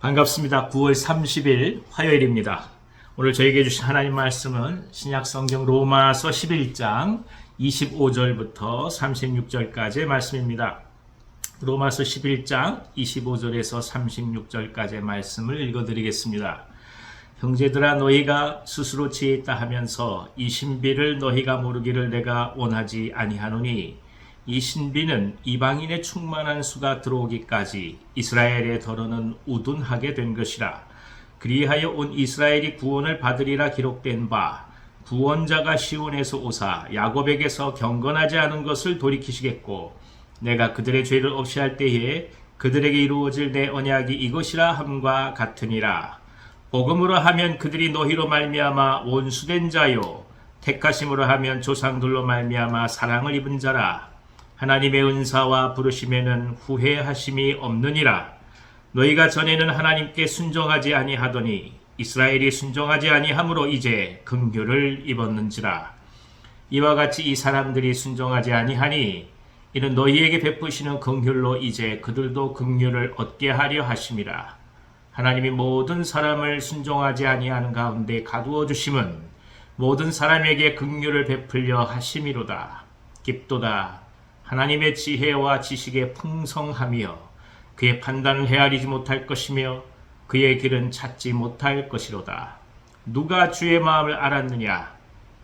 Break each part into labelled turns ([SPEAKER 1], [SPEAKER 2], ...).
[SPEAKER 1] 반갑습니다. 9월 30일 화요일입니다. 오늘 저에게 주신 하나님 말씀은 신약 성경 로마서 11장 25절부터 36절까지의 말씀입니다. 로마서 11장 25절에서 36절까지의 말씀을 읽어드리겠습니다. 형제들아, 너희가 스스로 지혜 있다 하면서 이 신비를 너희가 모르기를 내가 원하지 아니하노니, 이 신비는 이방인의 충만한 수가 들어오기까지 이스라엘의 더러는 우둔하게 된 것이라. 그리하여 온 이스라엘이 구원을 받으리라 기록된 바, 구원자가 시온에서 오사 야곱에게서 경건하지 않은 것을 돌이키시겠고, 내가 그들의 죄를 없이 할 때에 그들에게 이루어질 내 언약이 이것이라 함과 같으니라. 복음으로 하면 그들이 너희로 말미암아 원수된 자요, 택하심으로 하면 조상들로 말미암아 사랑을 입은 자라. 하나님의 은사와 부르심에는 후회하심이 없느니라. 너희가 전에는 하나님께 순종하지 아니하더니 이스라엘이 순종하지 아니함으로 이제 긍휼을 입었는지라. 이와 같이 이 사람들이 순종하지 아니하니 이는 너희에게 베푸시는 긍휼로 이제 그들도 긍휼을 얻게 하려 하심이라. 하나님이 모든 사람을 순종하지 아니하는 가운데 가두어 주심은 모든 사람에게 긍휼을 베풀려 하심이로다. 깊도다. 하나님의 지혜와 지식의 풍성하며 그의 판단을 헤아리지 못할 것이며 그의 길은 찾지 못할 것이로다. 누가 주의 마음을 알았느냐?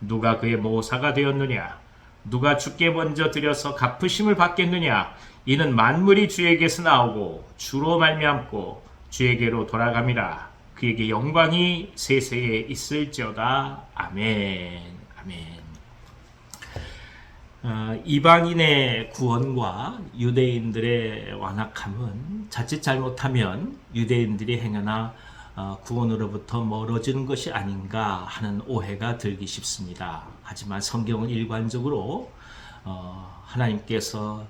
[SPEAKER 1] 누가 그의 모사가 되었느냐? 누가 주께 먼저 드려서 갚으심을 받겠느냐? 이는 만물이 주에게서 나오고 주로 말미암고 주에게로 돌아감이라. 그에게 영광이 세세에 있을지어다. 아멘. 아멘. 이방인의 구원과 유대인들의 완악함은 자칫 잘못하면 유대인들이 행하나 구원으로부터 멀어지는 것이 아닌가 하는 오해가 들기 쉽습니다. 하지만 성경은 일관적으로 하나님께서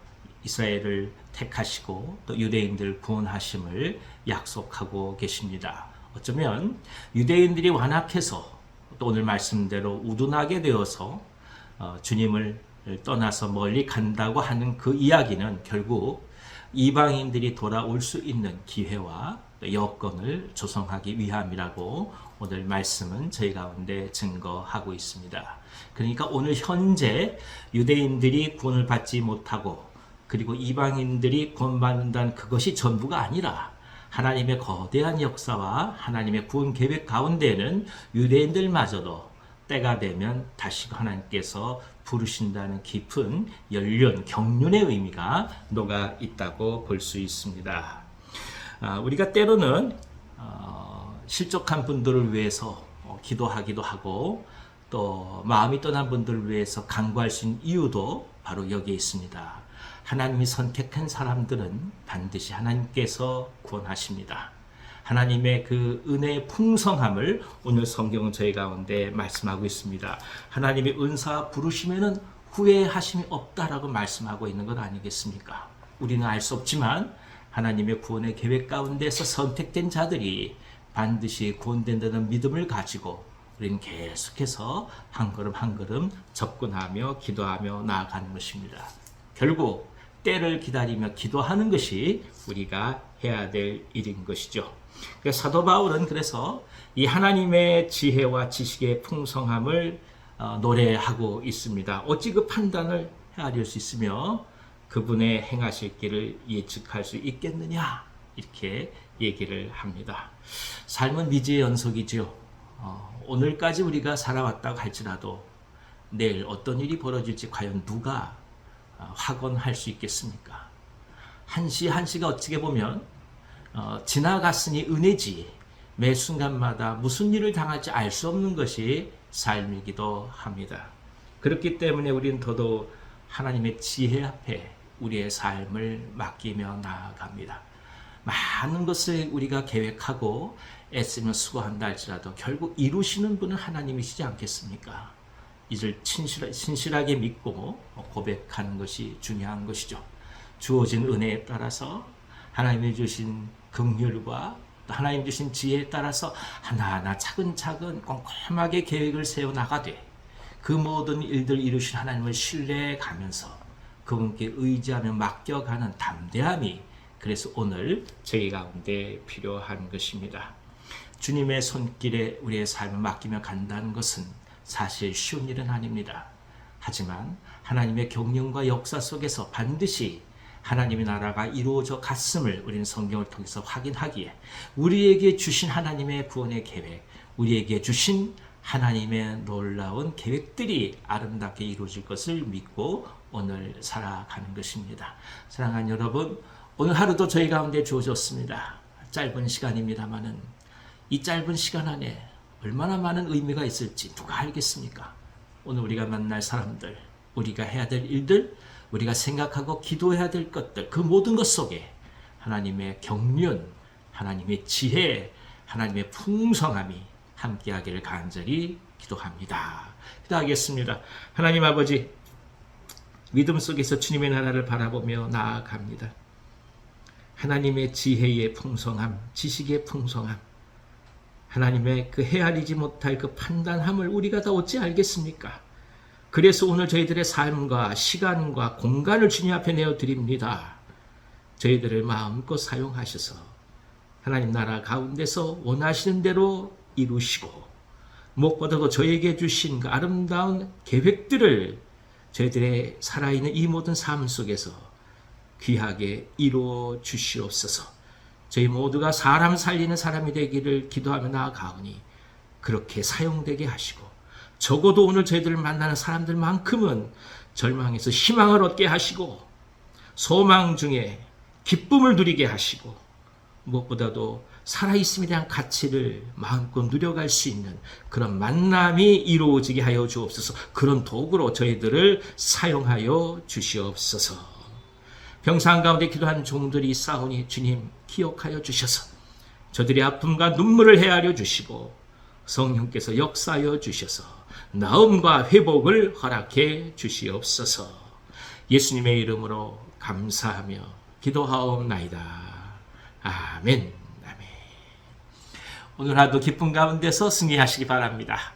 [SPEAKER 1] 이스라엘을 택하시고 또 유대인들을 구원하심을 약속하고 계십니다. 어쩌면 유대인들이 완악해서 또 오늘 말씀대로 우둔하게 되어서 주님을 떠나서 멀리 간다고 하는 그 이야기는 결국 이방인들이 돌아올 수 있는 기회와 여건을 조성하기 위함이라고 오늘 말씀은 저희 가운데 증거하고 있습니다. 그러니까 오늘 현재 유대인들이 구원을 받지 못하고 그리고 이방인들이 구원받는다는 그것이 전부가 아니라 하나님의 거대한 역사와 하나님의 구원 계획 가운데는 유대인들마저도 때가 되면 다시 하나님께서 부르신다는 깊은 연륜, 경륜의 의미가 녹아 있다고 볼 수 있습니다. 우리가 때로는 실족한 분들을 위해서 기도하기도 하고 또 마음이 떠난 분들을 위해서 간구할 수 있는 이유도 바로 여기에 있습니다. 하나님이 선택한 사람들은 반드시 하나님께서 구원하십니다. 하나님의 그 은혜의 풍성함을 오늘 성경은 저희 가운데 말씀하고 있습니다. 하나님의 은사 부르심에는 후회하심이 없다라고 말씀하고 있는 것 아니겠습니까? 우리는 알 수 없지만 하나님의 구원의 계획 가운데서 선택된 자들이 반드시 구원된다는 믿음을 가지고 우리는 계속해서 한 걸음 한 걸음 접근하며 기도하며 나아가는 것입니다. 결국 때를 기다리며 기도하는 것이 우리가 해야 될 일인 것이죠. 사도 바울은 그래서 이 하나님의 지혜와 지식의 풍성함을 노래하고 있습니다. 어찌 그 판단을 헤아릴 수 있으며 그분의 행하실 길을 예측할 수 있겠느냐, 이렇게 얘기를 합니다. 삶은 미지의 연속이죠. 오늘까지 우리가 살아왔다고 할지라도 내일 어떤 일이 벌어질지 과연 누가 확언할 수 있겠습니까? 한시 한시가 어찌게 보면 지나갔으니 은혜지 매 순간마다 무슨 일을 당할지 알 수 없는 것이 삶이기도 합니다. 그렇기 때문에 우리는 더더욱 하나님의 지혜 앞에 우리의 삶을 맡기며 나아갑니다. 많은 것을 우리가 계획하고 애쓰며 수고한다 할지라도 결국 이루시는 분은 하나님이시지 않겠습니까? 이를 신실하게 믿고 고백하는 것이 중요한 것이죠. 주어진 은혜에 따라서 하나님이 주신 긍휼과 하나님 주신 지혜에 따라서 하나하나 차근차근 꼼꼼하게 계획을 세워나가되 그 모든 일들 이루신 하나님을 신뢰해 가면서 그분께 의지하며 맡겨가는 담대함이 그래서 오늘 저희 가운데 필요한 것입니다. 주님의 손길에 우리의 삶을 맡기며 간다는 것은 사실 쉬운 일은 아닙니다. 하지만 하나님의 경륜과 역사 속에서 반드시 하나님의 나라가 이루어져 갔음을 우리는 성경을 통해서 확인하기에 우리에게 주신 하나님의 구원의 계획, 우리에게 주신 하나님의 놀라운 계획들이 아름답게 이루어질 것을 믿고 오늘 살아가는 것입니다. 사랑하는 여러분, 오늘 하루도 저희 가운데 주어졌습니다. 짧은 시간입니다만은 이 짧은 시간 안에 얼마나 많은 의미가 있을지 누가 알겠습니까? 오늘 우리가 만날 사람들, 우리가 해야 될 일들, 우리가 생각하고 기도해야 될 것들, 그 모든 것 속에 하나님의 경륜, 하나님의 지혜, 하나님의 풍성함이 함께하기를 간절히 기도합니다. 기도하겠습니다. 하나님 아버지, 믿음 속에서 주님의 나라를 바라보며 나아갑니다. 하나님의 지혜의 풍성함, 지식의 풍성함, 하나님의 그 헤아리지 못할 그 판단함을 우리가 다 어찌 알겠습니까? 그래서 오늘 저희들의 삶과 시간과 공간을 주님 앞에 내어드립니다. 저희들을 마음껏 사용하셔서 하나님 나라 가운데서 원하시는 대로 이루시고 무엇보다도 저에게 주신 그 아름다운 계획들을 저희들의 살아있는 이 모든 삶 속에서 귀하게 이루어 주시옵소서. 저희 모두가 사람 살리는 사람이 되기를 기도하며 나아가오니 그렇게 사용되게 하시고 적어도 오늘 저희들을 만나는 사람들만큼은 절망에서 희망을 얻게 하시고 소망 중에 기쁨을 누리게 하시고 무엇보다도 살아있음에 대한 가치를 마음껏 누려갈 수 있는 그런 만남이 이루어지게 하여 주옵소서. 그런 도구로 저희들을 사용하여 주시옵소서. 병상 가운데 기도한 종들이 있사오니 주님 기억하여 주셔서 저들의 아픔과 눈물을 헤아려 주시고 성령께서 역사하여 주셔서 나음과 회복을 허락해 주시옵소서. 예수님의 이름으로 감사하며 기도하옵나이다. 아멘. 아멘. 오늘 하루 기쁨 가운데서 승리하시기 바랍니다.